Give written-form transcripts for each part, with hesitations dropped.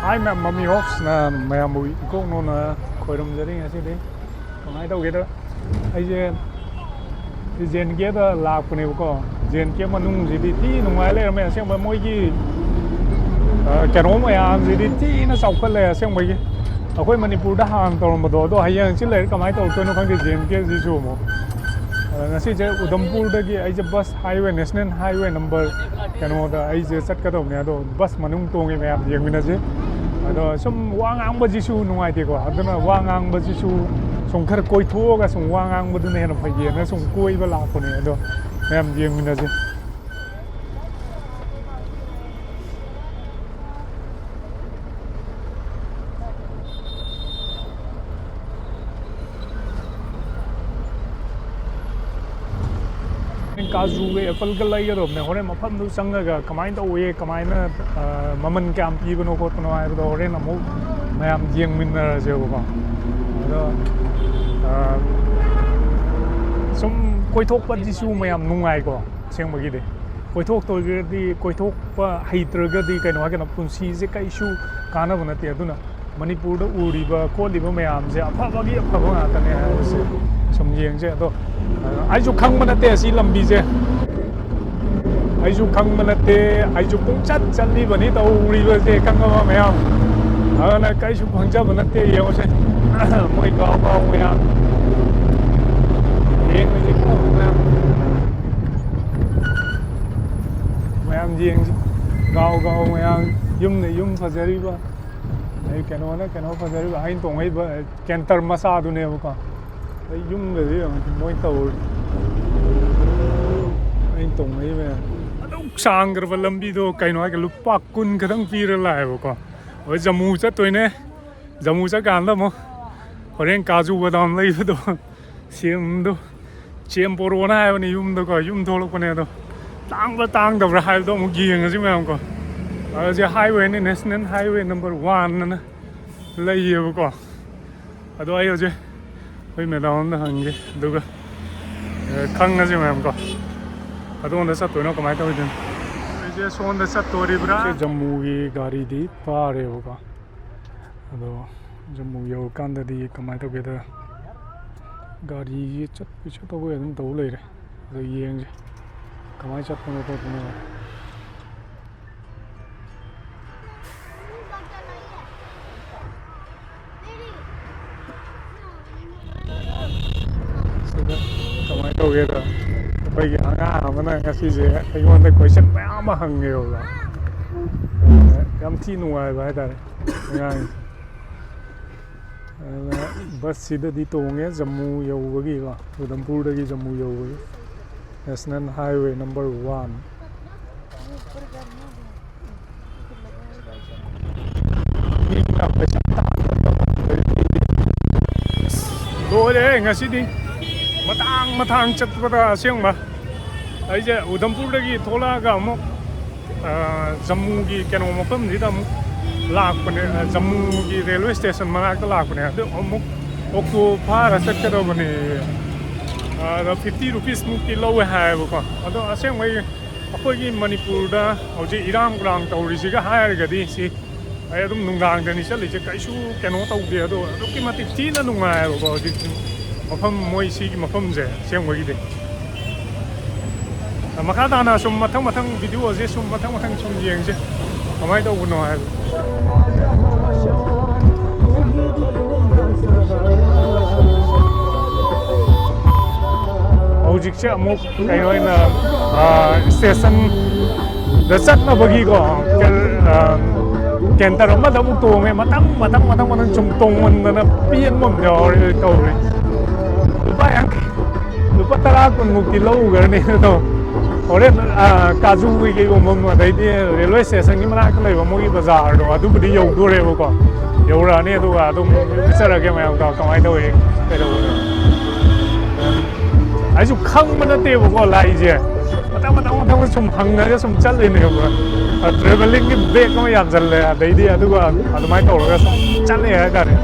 Hi ma'am, mommy hops na ma'am mui ko no na khoiram jari ngasi de. Kamai tau ge da. Ai je jen ge da lak pune ko. Jen ke manung ji di ti nungai le me aseng ba moi gi kano ma ya ji di ti na sau khat le aseng ba gi. Akoi Manipur da han tor ma do hayang chi le kamai tau to no khang ge jen ke ji chu mo. Ngasi je Udhampur da gi ai je bus highway national highway number kano da ai je sat ka do ne do bus manung to nge me yeng mina je. Ado sum wangang ba jisu nungai te ko aduna wangang ba jisu sung khar koi tho ga sung wangang ba du ne na phai ye na sung koi ba la ko ne ado em jeng mina je kazu ge apple ga lai ro ne hore mafam du sang ga kamai to we kamai na maman kam pi bano ko no ai do hore na mo mayam jeng min na je ko ado sum koi thok pa ji su mayam nungai ko seng ba gi de koi thok to ge di koi thok pa hai tra ga di kai no ga na punsi je kai su kana bana te aduna Manipur da uri ba ko li ba mayam je apha ba gi apha ba ta ne se sum jeng je do ai ju khang mana te si lambi je ai ju khang mana te ai ju pung chat li bani tau uri ba je khang ma me am na kai ju khang cha bana te ye se moi ga ba mo ya ye ni ko ma am jing gao mo ya yum phajari ba ai kano na kano phajari ba ai tong ai ba kenter masa du ne ba yum về đấy mỗi tàu anh tùng ấy về đâu sang cái vật lâm đi đâu cái nói cái lúc bắc quân cái thằng phi ra lại vậy con ở Jammu chắc tôi nè Jammu chắc gan lắm không ở đây kazu vào đầm lấy vào đó xem đó xem boro nàyวันนี้yum đó coi yum thôi lúc này đó tăng đầu ra hai đó một gì nghe chứ mấy ông coi ở cái highway này national highway number 1 nè lấy vào coi ở đó ấy chứ oi me dawn da hange duga khang na jima amko adon da sat no kamai ta din je son da sat tori bra Jammu gi gari di pare hoga ado Jammu yo kan da di kamai ta ge da gari ye chat pichu to go dum do le re ado yeng je kamai chat no to no kamai tau ge da pai gi anga ma na ngasi je ai ngon da question ba ma hang ge la yam ti nuai ba da ngai bus si da di to nge Jammu yo ba gi la Udhampur da gi Jammu yo ba national highway number 1 Dole ngasi di matang chat pada siang ba ai je Udhampur dagi thola ga mo Jammu gi keno mo pam ni da mo lak pane Jammu gi railway station ma ka lak pane do mo okto phara sat ka do bane da 50 rupees mu ki low ha ba ko ado asiang mai akoi gi Manipur da hoje iram grang tauri ji ga ha ga di si ai dum nungang da ni sal je kai su keno tau de do ki mati ti na nungai ba ko di mafam moi si gi mafam je siang wagi de makha da na sum mathang video je sum mathang sum yeng je kamai to no ha hojik che amuk kai noi na station da sat na bagi ko ken tar ma da mu to me matang chum tong man na pian mom yo ri to ri bayang lupa tara kun mukti lau gar ne to ore kazu gi go mom ma dai di railway station gi mana ka lai ba mo gi bazaar do adu budi yo do re bo ko yo ra ne do ga do sara ge ma ka kamai do e pe do ai ju khang mana te bo ko lai je matang sum hang na sum chal le ne bo traveling gi be ko yam jal le dai di adu ga adu mai to ga chal le ga re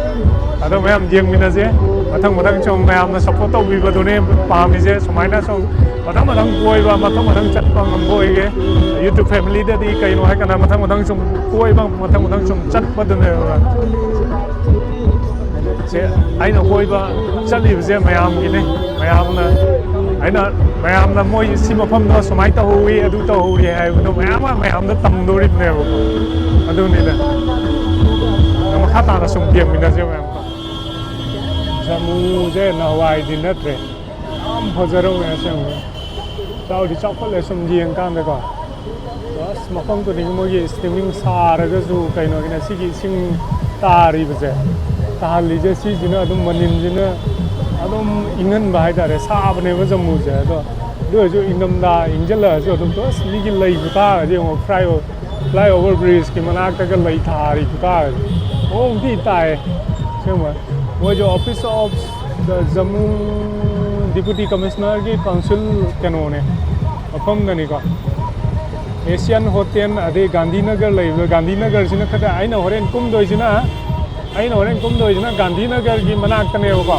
ꯑꯗꯣ ꯃꯌꯥꯝ ꯌꯦꯡꯃꯤꯟꯅꯁꯦ ꯃꯊꯪ ꯁꯨꯝ ꯃꯌꯥꯝꯅ support ꯇꯧꯕꯤꯕꯗꯨꯅꯦ ꯄꯥꯝꯃꯤꯁꯦ ꯁꯨꯃꯥꯏꯅ ꯁꯨꯝ ꯃꯊꯪ ꯀꯣꯏꯕ ꯃꯊꯪ ꯆꯠꯄ ꯉꯝꯕ ꯑꯣꯏꯒꯦ ꯌꯨꯇ꯭ꯌꯨꯕ ꯐꯦꯃꯤꯂꯤꯗꯗꯤ ꯀꯩꯅꯣ ꯍꯥꯏꯀꯥꯟꯗ ꯃꯊꯪ ꯁꯨꯝ ꯀꯣꯏꯕ ꯃꯊꯪ ꯁꯨꯝ ꯆꯠꯄꯗꯨꯅꯦꯕ ꯁꯦ ꯑꯩꯅ ꯀꯣꯏꯕ ꯆꯠꯂꯤꯕꯁꯦ ꯃꯌꯥꯝꯒꯤꯅꯦ ꯃꯌꯥꯝꯅ ꯃꯣꯏ ꯁꯤ ꯃꯐꯝꯗꯣ ꯁꯨꯃꯥꯏꯅ ꯇꯧꯍꯧꯋꯤ ꯑꯗꯨ ꯇꯧꯍꯧꯋꯤ ꯍꯥꯏꯕꯗꯣ ꯃꯌꯥꯝꯗ ꯇꯝꯗꯣꯔꯤꯕꯅꯦꯕꯀꯣ ꯑꯗꯨꯅꯤꯗ ꯃꯈꯥ ꯇꯥꯅ ꯁꯨꯝ ꯌꯦꯡꯃꯤꯟꯅꯁꯦ ꯃꯌꯥꯝꯀꯣ ꯖꯃꯨꯁꯦ ꯅꯍꯥꯟꯋꯥꯏꯗꯤ ꯅꯠꯇ꯭ꯔꯦ ꯌꯥꯝ ꯐꯖꯔꯝꯃꯦ ꯑꯁꯦꯡꯕ ꯆꯥꯎꯗꯤ ꯆꯥꯎꯈꯠꯂꯦ ꯁꯨꯝ ꯌꯦꯡꯀꯥꯟꯗꯀꯣ ꯑꯁ ꯃꯐꯝ ꯈꯨꯗꯤꯡꯒꯤ ꯃꯣꯏꯒꯤ ꯏꯁꯇ꯭ꯔꯤꯃꯤꯡ ꯁꯥꯔꯒꯁꯨ ꯀꯩꯅꯣꯒꯤꯅ ꯁꯤꯒꯤ ꯏꯁꯤꯡ ꯇꯥꯔꯤꯕꯁꯦ ꯇꯥꯍꯜꯂꯤꯁꯦ ꯁꯤꯁꯤꯅ ꯑꯗꯨꯝ ꯃꯅꯤꯟꯁꯤꯅ ꯑꯗꯨꯝ ꯏꯪꯍꯟꯕ ꯍꯥꯏꯇꯥꯔꯦ ꯁꯥꯕꯅꯦꯕ ꯖꯃꯨꯁꯦ ꯑꯗꯣ ꯑꯗꯨ ꯑꯣꯏꯔꯁꯨ ꯏꯪꯊꯝꯊꯥ ꯏꯪꯁꯤꯜꯂꯛꯑꯁꯨ ꯑꯗꯨꯝ ꯑꯁ ꯃꯤꯒꯤ ꯂꯩ ꯈꯨꯊꯥꯔꯗꯤ ꯌꯦꯡꯉꯣ ꯐ꯭ꯂꯥꯏ ꯑꯣꯚꯔ ꯕ꯭ꯔꯤꯖꯀꯤ ꯃꯅꯥꯛꯇꯒ ꯂꯩ ꯊꯥꯔꯤ ꯈꯨꯊꯥꯔꯗꯤ ꯃꯑꯣꯡꯗꯤ ꯇꯥꯏꯌꯦ ꯑꯁꯦꯡꯕ ꯃꯣꯏꯁꯨ ꯑꯣꯐꯤꯁ ꯑꯣꯐ ꯖꯃꯨ ꯗꯤꯄꯨꯇꯤ ꯀꯃꯤꯁꯅꯔꯒꯤ ꯀꯥꯎꯟꯁꯤꯜ ꯀꯩꯅꯣꯅꯦ ꯃꯐꯝꯗꯅꯤꯀꯣ ꯑꯦꯁꯤꯌꯥꯟ ꯍꯣꯇꯦꯜ ꯑꯗꯩ ꯒꯥꯟꯙꯤꯅꯒꯔ ꯂꯩꯕꯗꯣ ꯒꯥꯟꯙꯤꯅꯒꯔꯁꯤꯅ ꯈꯔ ꯑꯩꯅ ꯍꯣꯔꯦꯟ ꯀꯨꯝꯗꯣꯏꯁꯤꯅ ꯒꯥꯟꯙꯤꯅꯒꯔꯒꯤ ꯃꯅꯥꯛꯇꯅꯦꯕꯀꯣ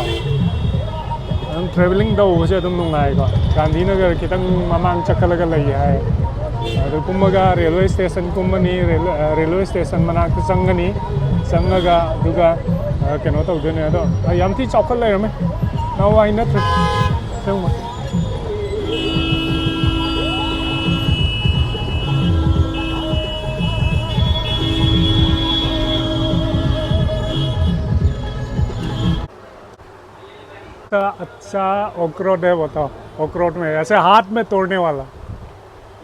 ꯑꯗꯨꯝ ꯇ꯭ꯔꯦꯚꯦꯂꯤꯡ ꯇꯧꯕꯁꯦ ꯑꯗꯨꯝ ꯅꯨꯡꯉꯥꯏꯀꯣ ꯒꯥꯟꯙꯤꯅꯒꯔ ꯈꯤꯇꯪ ꯃꯃꯥꯡ ꯆꯠꯈꯠꯂꯒ ꯂꯩ ꯍꯥꯏ ꯑꯗꯨ ꯀꯨꯝꯃꯒ ꯔꯦꯜꯋꯦ ꯁ꯭ꯇꯦꯁꯟ ꯀꯨꯝꯃꯅꯤ ꯔꯦꯜꯋꯦ ꯁ꯭ꯇꯦꯁꯟ ꯃꯅꯥꯛꯇ ꯆꯪꯉꯒ ꯑꯗꯨꯒ ꯀꯩꯅꯣ ꯇꯧꯗꯣꯏꯅꯦ ꯑꯗꯣ ꯌꯥꯝ ꯊꯤ ꯆꯥꯎꯈꯠ ꯂꯩꯔꯝꯃꯦ ꯅꯍꯥꯟꯋꯥꯏ ꯅꯠꯇ꯭ꯔꯦ ꯑꯁꯦꯡꯕ अच्छा अखरोट है बताओ अखरोट में ऐसे हाथ में तोड़ने वाला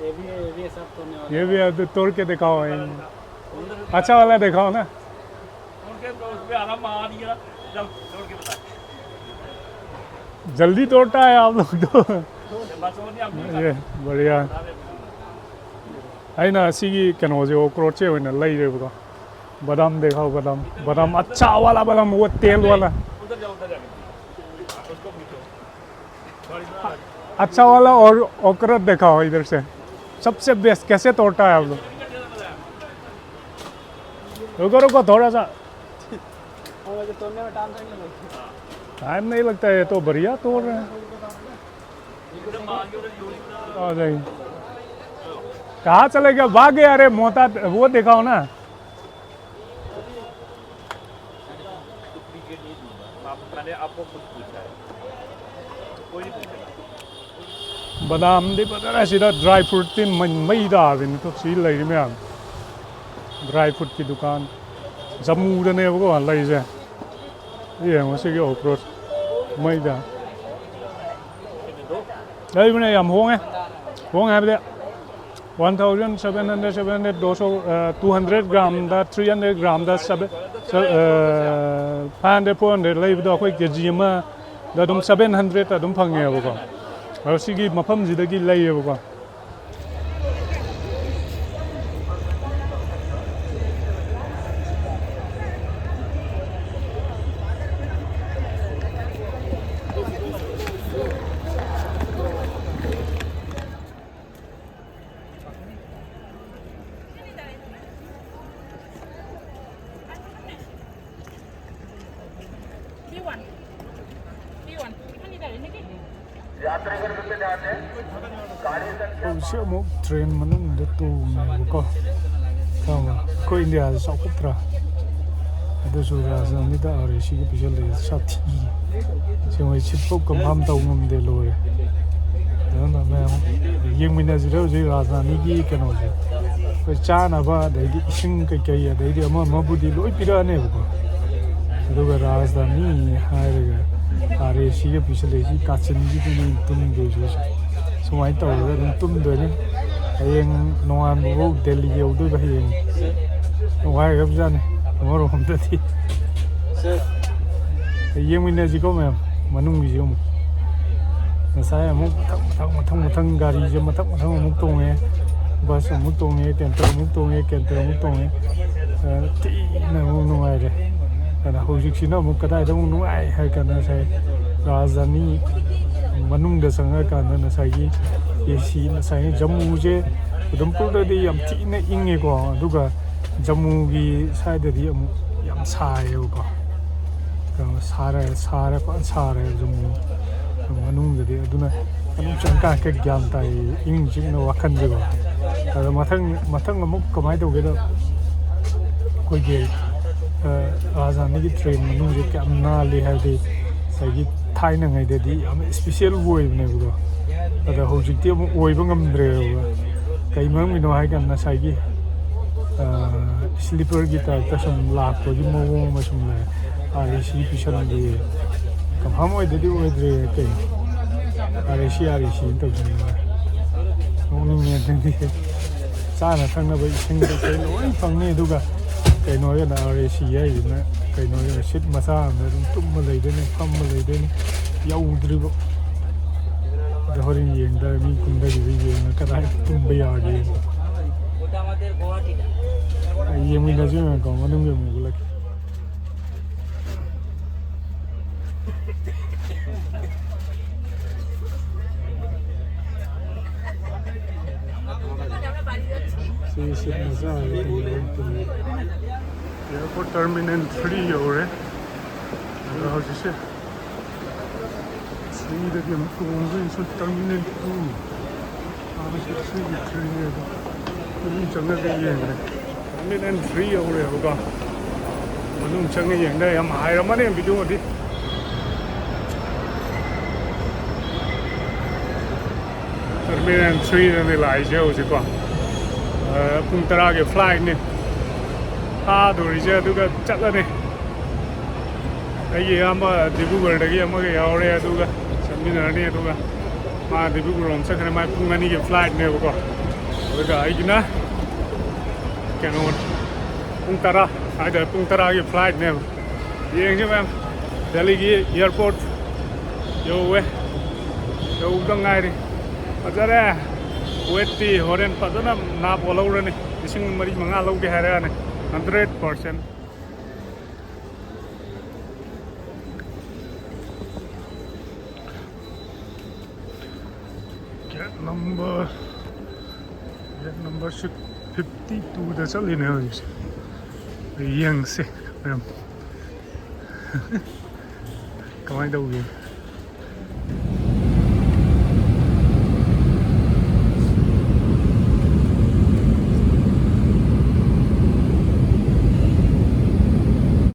ये सब तोड़ने वाला ये भी है, तो तोड़ के दिखाओ अच्छा वाला दिखाओ ना जल्दी तोड़ता है आप लोग तो ये बढ़िया ꯑꯩꯅ ꯁꯤꯒꯤ ꯀꯩꯅꯣꯁꯦ ꯑꯣꯀ꯭ꯔꯣꯠꯁꯦ ꯑꯣꯏꯅ ꯂꯩꯔꯦꯕꯀꯣ बादाम दिखाओ बादाम अच्छा वाला बादाम वो तेल वाला अच्छा वाला और अखरोट दिखाओ इधर से सबसे बेस्ट कैसे तोड़ता है आप लोग रुको थोड़ा सा तोड़ने में टाइम नहीं लगता है तो बढ़िया तोड़ रहे हैं आ जाइए कहाँ चले गया भाग गया अरे मोता वो दिखाओ ना बादाम दी पता है सीधा ड्राई फ्रूट तीन मई दाबिन तो सी लगी मैं ड्राई फ्रूट की दुकान जम्मूदने वो लगे ये मसीगी अखरोट मई दा लेबने याम होंगे हाबदे 1700 200 ग्राम दा 300 ग्राम दा 500 400 लेबदो अखोई केजी अमा दा दुम 700 दा दुम फंगेबको सिगी मफमजिदगी लेयेबको से अमुक ट्रेन मनुंगदे तोंगेबको थामा को इंडिया से चौखत्रा अदुसु राजधानीदा आरे सिगी पिछल ले साथी सेमय चिपको कमहाम तौंगमदे लोय दाना मैम येंगमिनाजिरो जे राजधानी की कनोजे को चानाबा दैदि इसिंग कई दैदि अमा मबुदि लोय पिरानेबको अदुगा राजधानी हायरेगा आरे सिगी पिछल ले जी काचिनजी तुनि तुमदे सुमाइन तौरगा दुम तुमदोने हयेंग नोंगानबो दिल्ली यौदोबा हयेंग नुवायगबजाने अमरोमददि येंमिनाजिको मैम मनुंगिजो नसाय अमुक मथंग गारीजे मथंग अमुक तोंगे बस अमुक तोंगे टेंटर अमुक तोंगे केंटर अमुक तोंगे तीना अमुक नुवायरे अना हौजिकसिना अमुक कदायदा अमुक नुवाय हायकाना साय राजधानी मनुंगदा संगाकाना नसागी एसी नसाई जम्मूजे उधमपुरददी याम तीना इंगेको अदुगा जम्मूगी साइडदी अमुक याम सायेको ꯀꯩꯅꯣ ꯁꯥꯔꯦ ꯐꯖꯅ ꯁꯥꯔꯦ ꯖꯃꯨ ꯃꯅꯨꯡꯗꯗꯤ ꯑꯗꯨꯅ ꯃꯅꯨꯡ ꯆꯪꯀꯥꯟ ꯈꯔ ꯒ꯭ꯌꯥꯟ ꯇꯥꯏ ꯏꯪ ꯆꯤꯛꯅ ꯋꯥꯈꯜꯁꯦꯀꯣ ꯑꯗꯣ ꯃꯊꯪ ꯑꯃꯨꯛ ꯀꯃꯥꯏꯅ ꯇꯧꯒꯦꯗ ꯑꯩꯈꯣꯏꯒꯤ ꯔꯥꯖꯙꯥꯅꯤꯒꯤ ꯇ꯭ꯔꯦꯟ ꯃꯅꯨꯡꯁꯦ ꯀꯌꯥꯝ ꯅꯥꯜꯂꯤ ꯍꯥꯏꯕꯗꯤ ꯉꯁꯥꯏꯒꯤ ꯊꯥꯏꯅꯉꯩꯗꯗꯤ ꯌꯥꯝꯅ ꯏꯁꯄꯤꯁꯦꯜ ꯑꯣꯏꯕꯅꯦꯕꯀꯣ ꯑꯗꯣ ꯍꯧꯖꯤꯛꯇꯤ ꯑꯃꯨꯛ ꯑꯣꯏꯕ ꯉꯝꯗ꯭ꯔꯦꯕ ꯀꯩ ꯃꯔꯝꯒꯤꯅꯣ ꯍꯥꯏꯀꯥꯟꯗ ꯉꯁꯥꯏꯒꯤ ꯁ꯭ꯂꯤꯄꯔꯒꯤ ꯇꯥꯏꯞꯇ ꯁꯨꯝ ꯂꯥꯛꯄꯒꯤ ꯃꯑꯣꯡ ꯑꯃ ꯁꯨꯝ ꯂꯩ RAC ꯄꯤꯁꯟꯕꯤ ꯀꯟꯐꯥꯔꯝ ꯑꯣꯏꯗꯗꯤ ꯑꯣꯏꯗ꯭ꯔꯦ ꯀꯩꯅꯣ RAC ꯇꯧꯁꯤꯟꯕ ꯅꯣꯛꯅꯤꯡꯉꯦ ꯑꯗꯨꯗꯤ ꯆꯥꯅ ꯊꯛꯅꯕ ꯏꯁꯤꯡ ꯀꯩꯀꯩ ꯂꯣꯏ ꯐꯪꯅꯤ ꯑꯗꯨꯒ ꯀꯩꯅꯣꯒꯤꯅ RAC ꯍꯥꯏꯁꯤꯅ ꯀꯩꯅꯣꯒꯤꯅ ꯁꯤꯠ ꯃꯆꯥ ꯑꯃꯗ ꯑꯗꯨꯝ ꯇꯨꯝꯕ ꯂꯩꯗꯣꯏꯅꯤ ꯐꯝꯕ ꯂꯩꯗꯣꯏꯅꯤ ꯌꯧꯗ꯭ꯔꯤꯕ ꯑꯗ ꯍꯣꯔꯦꯟ ꯌꯦꯡꯗꯔ ꯃꯤ ꯀꯨꯝꯊꯈꯤꯕ ꯌꯦꯡꯉ ꯀꯗꯥꯏ ꯇꯨꯝꯕ ꯌꯥꯒꯦ ꯌꯦꯡꯃꯤꯟꯅꯁꯤ ꯌꯦꯡꯉꯀꯣ ꯃꯅꯨꯡ ꯌꯦꯡꯃꯨꯒꯂꯛꯀꯦ एयरपोर्ट टर्मिनल 3 यौरे अदो हजिसे सीदगी अमुक तोंगैसो टर्मिनल 2 आसे 3 ने मनुंग चंगगे येंगरे टर्मिनल 3 यौरे होगा मनुंग चंगे येंगदा याम हायरमने वीडियोदि टर्मिनल 3 ने लाइजे होजिको ꯄꯨꯡ 10ꯒꯤ ꯐ꯭ꯂꯥꯏꯠꯅꯤ ꯊꯥꯗꯣꯔꯤꯁꯦ ꯑꯗꯨꯒ ꯆꯠꯂꯅꯤ ꯑꯩꯒꯤ ꯑꯌꯥꯝꯕ ꯗꯤꯕ꯭ꯔꯨꯒꯔꯗꯒꯤ ꯑꯃꯒ ꯌꯥꯎꯔꯦ ꯑꯗꯨꯒ ꯆꯠꯃꯤꯟꯅꯔꯅꯤ ꯑꯗꯨꯒ ꯃꯥ ꯗꯤꯕ꯭ꯔꯨꯒꯔ ꯆꯠꯈ꯭ꯔꯦ ꯃꯥꯏ ꯄꯨꯡ 2ꯒꯤ ꯐ꯭ꯂꯥꯏꯠꯅꯦꯕꯀꯣ ꯑꯗꯨꯒ ꯑꯩꯒꯤꯅ ꯀꯩꯅꯣ ꯄꯨꯡ 10 ꯍꯥꯏꯇꯥꯔꯦ ꯄꯨꯡ 10ꯒꯤ ꯐ꯭ꯂꯥꯏꯠꯅꯦꯕ ꯌꯦꯡꯁꯤ ꯃꯌꯥꯝ ꯗꯦꯜꯂꯤꯒꯤ ꯏꯌꯥꯔꯄꯣꯔꯠ ꯌꯧꯕꯗ ꯉꯥꯏꯔꯤ ꯐꯖꯔꯦ ꯋꯦꯠꯇꯤ ꯍꯣꯔꯦꯟ ꯐꯖꯅ ꯅꯥꯞ ꯑꯣꯜꯍꯧꯔꯅꯤ 4,500 ꯂꯧꯒꯦ ꯍꯥꯏꯔꯛꯑꯅꯤ 100%. Gate number 52 दा चलिने हौजिसे यंगसे मैम कमाई दौगे